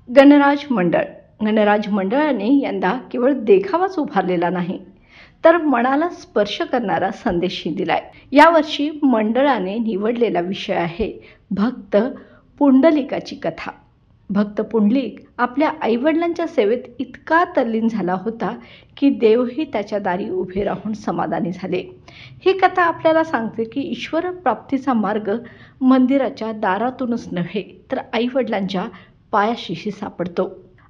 गणराज मंडळ. गणराज मंडळाने यंदा केवळ देखावाच उभारलेला नाही, तर मनाला स्पर्श करणारा संदेशही दिलाय. यावर्षी मंडळाने निवडलेला विषय आहे भक्त पुंडलिकाची कथा. भक्त पुंडलिक आपल्या आईवडिलांच्या सेवेत इतका तल्लीन झाला होता की देवही त्याच्या दारी उभे राहून समाधानी झाले. ही कथा आपल्याला सांगते की ईश्वर प्राप्तीचा मार्ग मंदिराच्या दारातूनच नव्हे, तर आईवडिलांच्या पायाशीही सापडतो.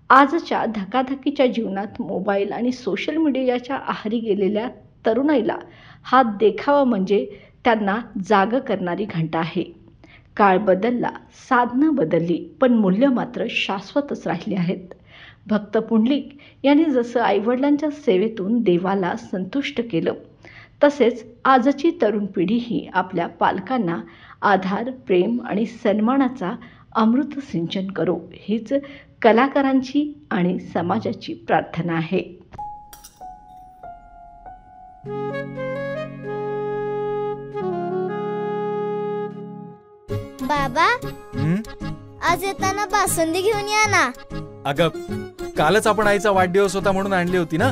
आजच्या धकाधकीच्या जीवनात मोबाईल आणि सोशल मीडियाच्या आहारी गेलेल्या तरुणाईला हा देखावा म्हणजे त्यांना जागं करणारी घंटा आहे. काळ बदलला, साधनं बदलली, पण मूल्य मात्र शाश्वतच राहिली आहेत. भक्त पुंडलिक यांनी जसं आईवडिलांच्या सेवेतून देवाला संतुष्ट केलं, तसेच आजची तरुण पिढीही आपल्या पालकांना आधार, प्रेम आणि सन्मानाचा अमृत सिंचन करो, हीच कलाकारांची आणि समाजाची प्रार्थना आहे. बाबा, आज येताना बासुंदी घेऊन या ना. अगं, कालच आपण आईचा वाढदिवस होता म्हणून आणली होती ना.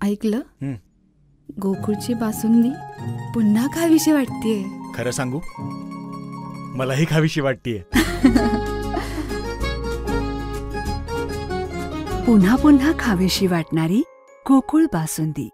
ऐकलं, गोकुळची बासुंदी पुन्हा खावीशी वाटतेय. खरं सांगू, मलाही खावीशी वाटतेय. पुन्हा पुन्हा खावीशी वाटणारी गोकुळ बासुंदी.